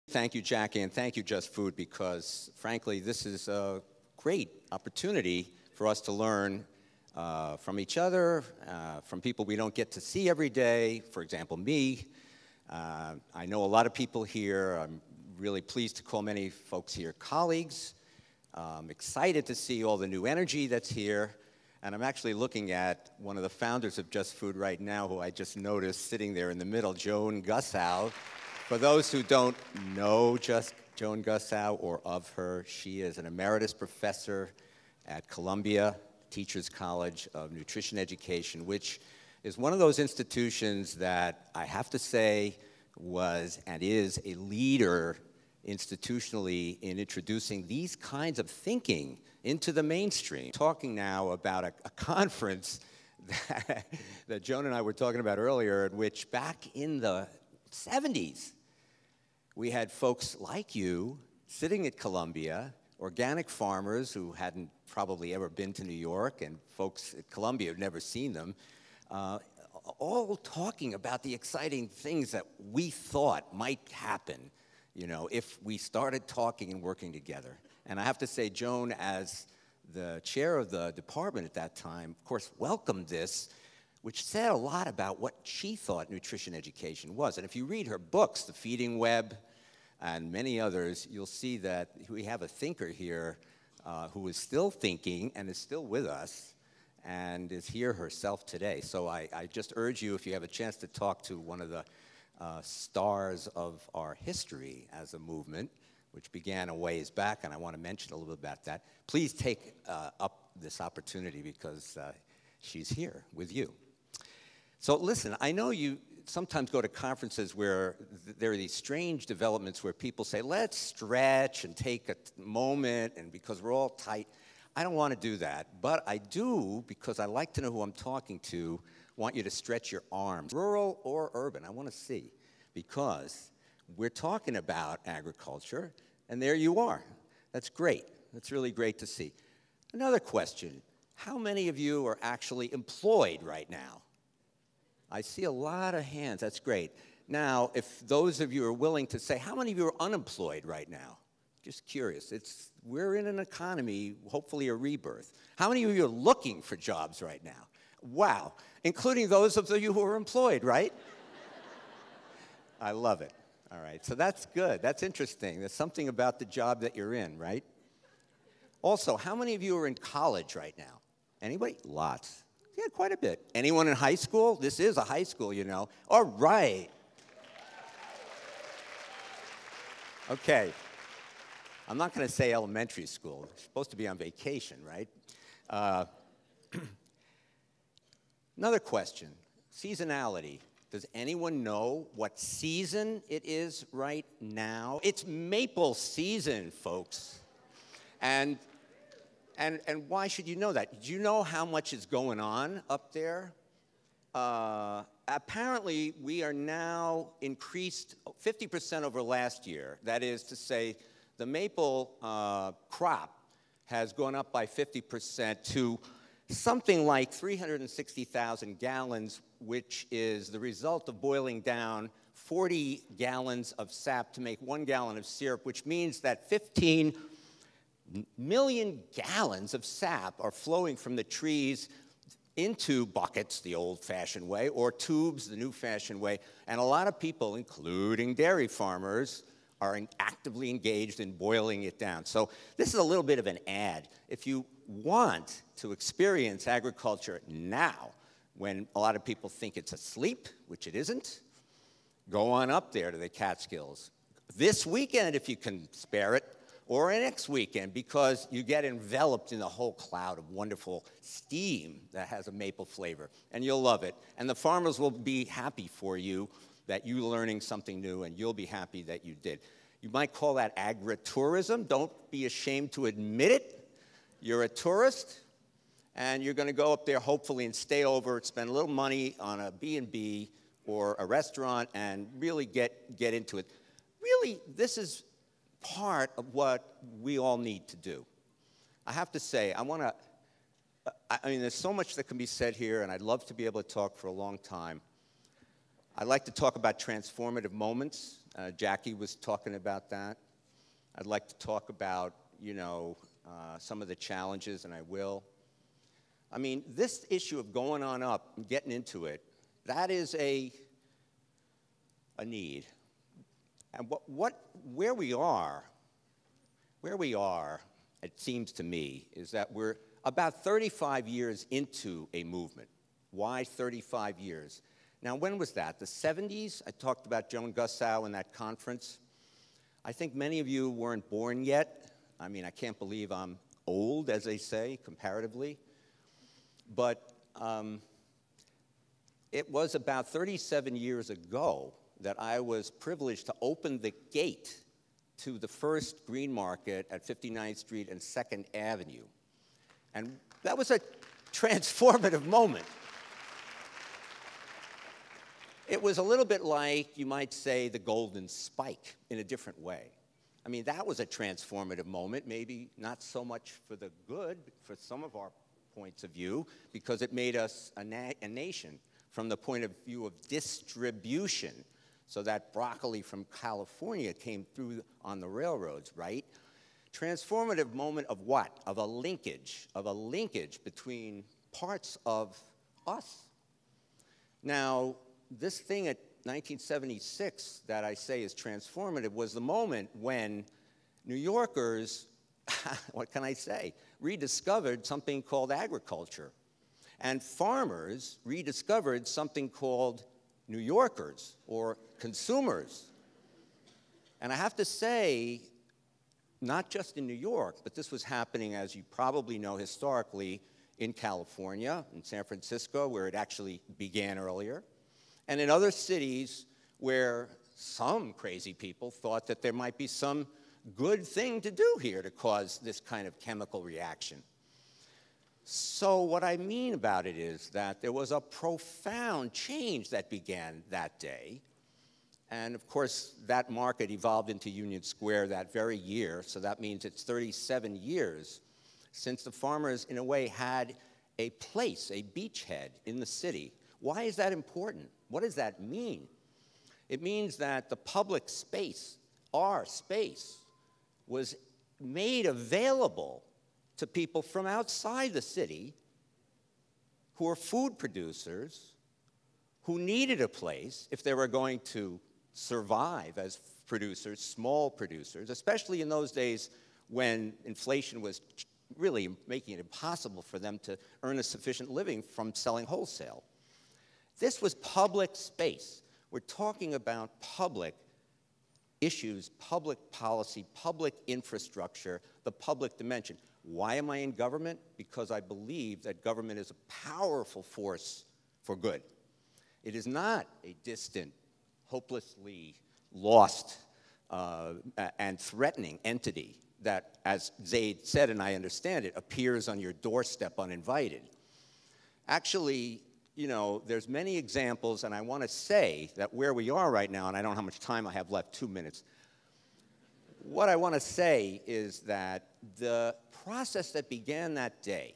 Thank you, Jackie, and thank you, Just Food, because, frankly, this is a great opportunity for us to learn from each other, from people we don't get to see every day. For example, me. I know a lot of people here. I'm really pleased to call many folks here colleagues. I'm excited to see all the new energy that's here. And I'm actually looking at one of the founders of Just Food right now, who I just noticed sitting there in the middle, Joan Gussow. For those who don't know Joan Gussow or of her, she is an emeritus professor at Columbia Teachers College of Nutrition Education, which is one of those institutions that I have to say was and is a leader institutionally in introducing these kinds of thinking into the mainstream. Talking now about a conference that Joan and I were talking about earlier, in which back in the 70s, we had folks like you sitting at Columbia, organic farmers who hadn't probably ever been to New York, and folks at Columbia who'd never seen them, all talking about the exciting things that we thought might happen, you know, if we started talking and working together. And I have to say, Joan, as the chair of the department at that time, of course, welcomed this, which said a lot about what she thought nutrition education was. And if you read her books, The Feeding Web and many others, you'll see that we have a thinker here who is still thinking and is still with us and is here herself today. So I just urge you, if you have a chance to talk to one of the stars of our history as a movement, which began a ways back, and I want to mention a little bit about that, please take up this opportunity because she's here with you. So listen, I know you sometimes go to conferences where there are these strange developments where people say, let's stretch and take a moment, and because we're all tight. I don't want to do that, but I do, because I like to know who I'm talking to, want you to stretch your arms. Rural or urban, I want to see, because we're talking about agriculture, and there you are. That's great. That's really great to see. Another question, how many of you are actually employed right now? I see a lot of hands. That's great. Now, if those of you are willing to say, how many of you are unemployed right now? Just curious. We're in an economy, hopefully a rebirth. How many of you are looking for jobs right now? Wow. Including those of you who are employed, right? I love it. All right. So that's good. That's interesting. There's something about the job that you're in, right? Also, how many of you are in college right now? Anybody? Lots. Yeah, quite a bit. Anyone in high school? This is a high school, you know. All right. Okay. I'm not going to say elementary school. It's supposed to be on vacation, right? Another question, seasonality. Does anyone know what season it is right now? It's maple season, folks. And why should you know that? Do you know how much is going on up there? Apparently, we are now increased 50% over last year. That is to say, the maple crop has gone up by 50% to something like 360,000 gallons, which is the result of boiling down 40 gallons of sap to make 1 gallon of syrup, which means that 15 million gallons of sap are flowing from the trees into buckets, the old-fashioned way, or tubes, the new-fashioned way. And a lot of people, including dairy farmers, are actively engaged in boiling it down. So this is a little bit of an ad. If you want to experience agriculture now, when a lot of people think it's asleep, which it isn't, go on up there to the Catskills. This weekend, if you can spare it, or next weekend, because you get enveloped in the whole cloud of wonderful steam that has a maple flavor, and you'll love it. And the farmers will be happy for you that you're learning something new, and you'll be happy that you did. You might call that agritourism. Don't be ashamed to admit it. You're a tourist, and you're going to go up there, hopefully, and stay over, spend a little money on a B&B or a restaurant, and really get into it. Really, this is part of what we all need to do. I have to say, I mean, there's so much that can be said here, and I'd love to be able to talk for a long time. I like to talk about transformative moments, Jackie was talking about that. I'd like to talk about, some of the challenges, and I will. I mean, this issue of going on up and getting into it, that is a need. And where we are, it seems to me, is that we're about 35 years into a movement. Why 35 years? Now, when was that? The 70s? I talked about Joan Gussow in that conference. I think many of you weren't born yet. I mean, I can't believe I'm old, as they say, comparatively. But it was about 37 years ago that I was privileged to open the gate to the first Greenmarket at 59th Street and 2nd Avenue. And that was a transformative moment. It was a little bit like, you might say, the Golden Spike in a different way. I mean, that was a transformative moment, maybe not so much for the good, for some of our points of view, because it made us a nation from the point of view of distribution. So that broccoli from California came through on the railroads, right? Transformative moment of what? Of a linkage between parts of us. Now, this thing at 1976 that I say is transformative was the moment when New Yorkers, what can I say, rediscovered something called agriculture. And farmers rediscovered something called New Yorkers or consumers. And I have to say, not just in New York, but this was happening, as you probably know, historically in California, in San Francisco, where it actually began earlier, and in other cities where some crazy people thought that there might be some good thing to do here to cause this kind of chemical reaction. So what I mean about it is that there was a profound change that began that day. And of course, that market evolved into Union Square that very year. So that means it's 37 years since the farmers, in a way, had a place, a beachhead in the city. Why is that important? What does that mean? It means that the public space, our space, was made available to people from outside the city who are food producers, who needed a place if they were going to survive as producers, small producers, especially in those days when inflation was really making it impossible for them to earn a sufficient living from selling wholesale. This was public space. We're talking about public issues, public policy, public infrastructure, the public dimension. Why am I in government? Because I believe that government is a powerful force for good. It is not a distant, hopelessly lost and threatening entity that, as Zaid said, and I understand it, appears on your doorstep uninvited. Actually, there's many examples, and I want to say that where we are right now, and I don't know how much time I have left, 2 minutes. What I want to say is that the process that began that day,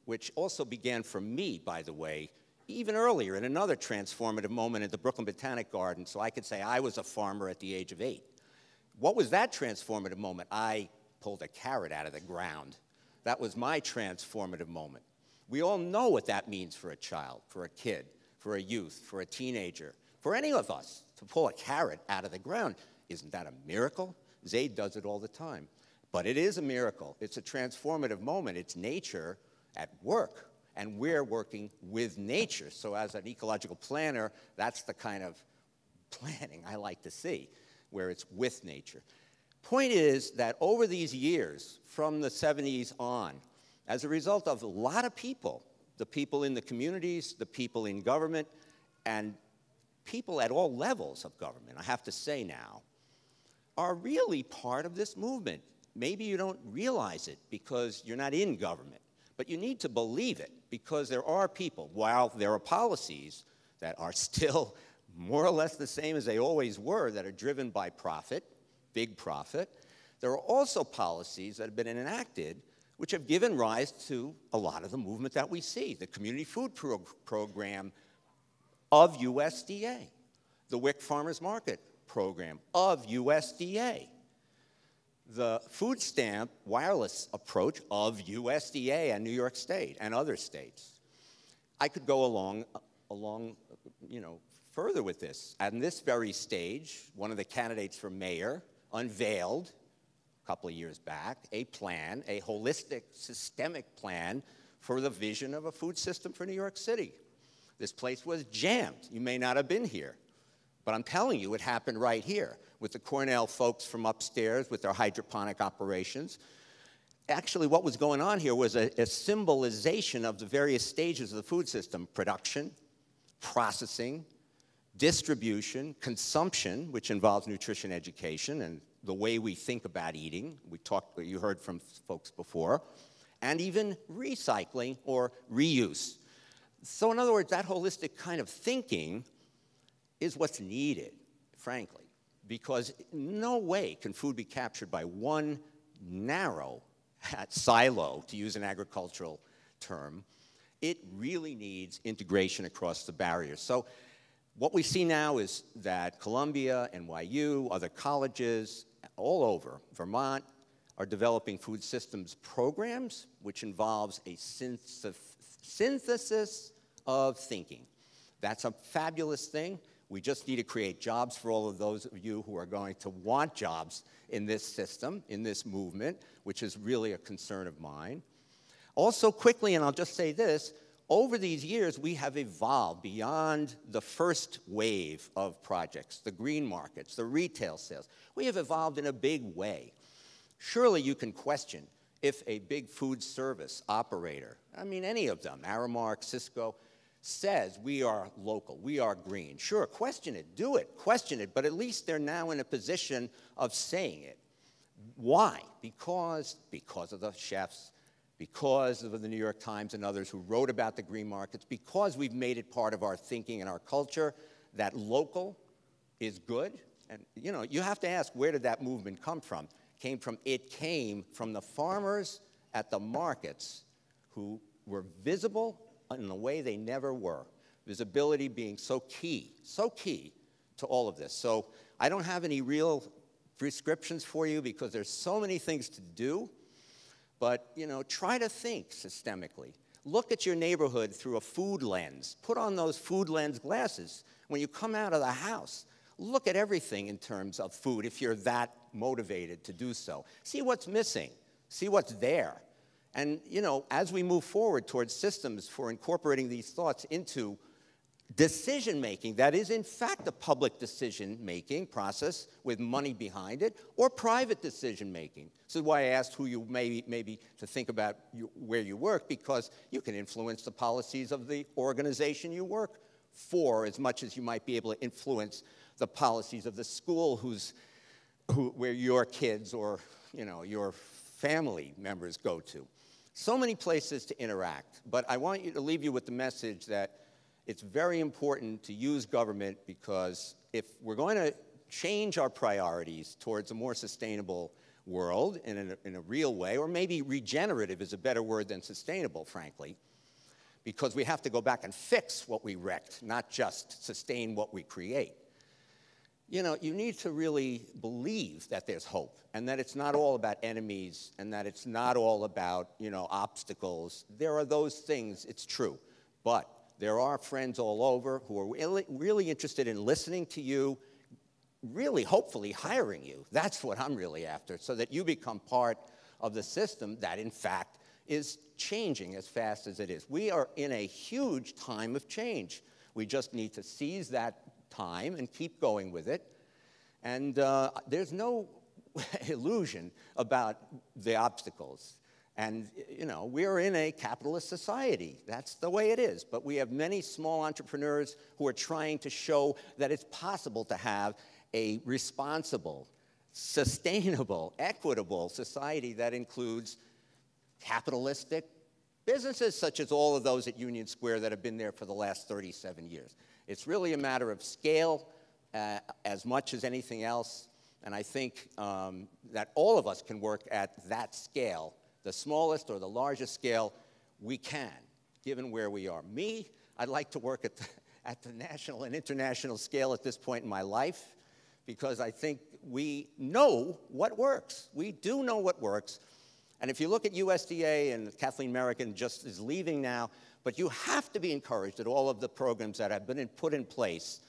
which also began for me, by the way, even earlier in another transformative moment at the Brooklyn Botanic Garden, so I could say I was a farmer at the age of 8. What was that transformative moment? I pulled a carrot out of the ground. That was my transformative moment. We all know what that means for a child, for a kid, for a youth, for a teenager, for any of us to pull a carrot out of the ground. Isn't that a miracle? Zaid does it all the time. But it is a miracle. It's a transformative moment. It's nature at work, and we're working with nature. So as an ecological planner, that's the kind of planning I like to see, where it's with nature. Point is that over these years, from the 70s on, as a result of a lot of people, the people in the communities, the people in government, and people at all levels of government, I have to say now, are really part of this movement. Maybe you don't realize it because you're not in government, but you need to believe it because there are people, while there are policies that are still more or less the same as they always were, that are driven by profit, big profit, there are also policies that have been enacted which have given rise to a lot of the movement that we see, the Community Food Program of USDA, the WIC Farmers Market program of USDA. The food stamp wireless approach of USDA and New York State and other states. I could go along, further with this. At this very stage, one of the candidates for mayor unveiled a couple of years back a plan, a holistic, systemic plan for the vision of a food system for New York City. This place was jammed. You may not have been here, but I'm telling you, it happened right here with the Cornell folks from upstairs with their hydroponic operations. Actually, what was going on here was a symbolization of the various stages of the food system: production, processing, distribution, consumption, which involves nutrition education and the way we think about eating. You heard from folks before, and even recycling or reuse. So in other words, that holistic kind of thinking is what's needed, frankly, because no way can food be captured by one narrow silo, to use an agricultural term. It really needs integration across the barriers. So what we see now is that Columbia, NYU, other colleges all over Vermont are developing food systems programs, which involves a synthesis of thinking. That's a fabulous thing. We just need to create jobs for all of those of you who are going to want jobs in this system, in this movement, which is really a concern of mine. Also, quickly, and I'll just say this, over these years, we have evolved beyond the first wave of projects, the green markets, the retail sales. We have evolved in a big way. Surely you can question if a big food service operator, I mean any of them, Aramark, Cisco, says we are local, we are green. Sure, question it, do it, question it, but at least they're now in a position of saying it. Why? Because of the chefs, because of the New York Times and others who wrote about the green markets, because we've made it part of our thinking and our culture that local is good. And you have to ask, where did that movement come from? It came from the farmers at the markets who were visible in a way they never were. Visibility being so key to all of this. So I don't have any real prescriptions for you because there's so many things to do. But, try to think systemically. Look at your neighborhood through a food lens. Put on those food lens glasses. When you come out of the house, look at everything in terms of food if you're that motivated to do so. See what's missing. See what's there. And, as we move forward towards systems for incorporating these thoughts into decision-making, that is, in fact, a public decision-making process with money behind it, or private decision-making. This is why I asked who you maybe to think about where you work, because you can influence the policies of the organization you work for as much as you might be able to influence the policies of the school where your kids or your family members go to. So many places to interact, but I want you to leave you with the message that it's very important to use government, because if we're going to change our priorities towards a more sustainable world in a real way, or maybe regenerative is a better word than sustainable, frankly, because we have to go back and fix what we wrecked, not just sustain what we create. You need to really believe that there's hope and that it's not all about enemies and that it's not all about, obstacles. There are those things, it's true, but there are friends all over who are really interested in listening to you, really, hopefully, hiring you. That's what I'm really after, so that you become part of the system that, in fact, is changing as fast as it is. We are in a huge time of change. We just need to seize that time and keep going with it. And there's no illusion about the obstacles. And, we're in a capitalist society. That's the way it is. But we have many small entrepreneurs who are trying to show that it's possible to have a responsible, sustainable, equitable society that includes capitalistic businesses, such as all of those at Union Square that have been there for the last 37 years. It's really a matter of scale as much as anything else. And I think that all of us can work at that scale. The smallest or the largest scale, we can, given where we are. I'd like to work at the national and international scale at this point in my life, because I think we know what works. We do know what works. And if you look at USDA, and Kathleen Merrick just is leaving now, but you have to be encouraged at all of the programs that have been put in place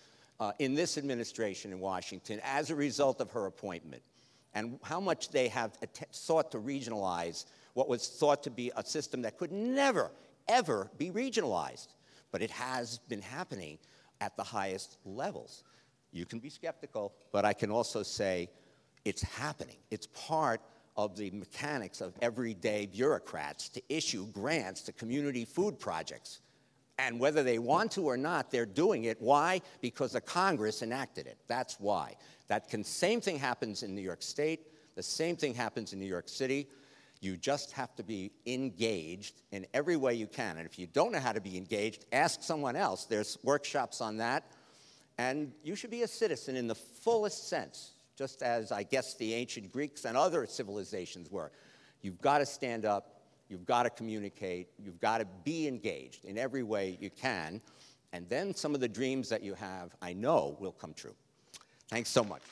in this administration in Washington as a result of her appointment, and how much they have sought to regionalize what was thought to be a system that could never, ever be regionalized. But it has been happening at the highest levels. You can be skeptical, but I can also say it's happening. It's part of the mechanics of everyday bureaucrats to issue grants to community food projects. And whether they want to or not, they're doing it. Why? Because the Congress enacted it. That's why. Same thing happens in New York State. The same thing happens in New York City. You just have to be engaged in every way you can. And if you don't know how to be engaged, ask someone else. There's workshops on that. And you should be a citizen in the fullest sense, just as I guess the ancient Greeks and other civilizations were. You've got to stand up. You've got to communicate. You've got to be engaged in every way you can. And then some of the dreams that you have, I know, will come true. Thanks so much.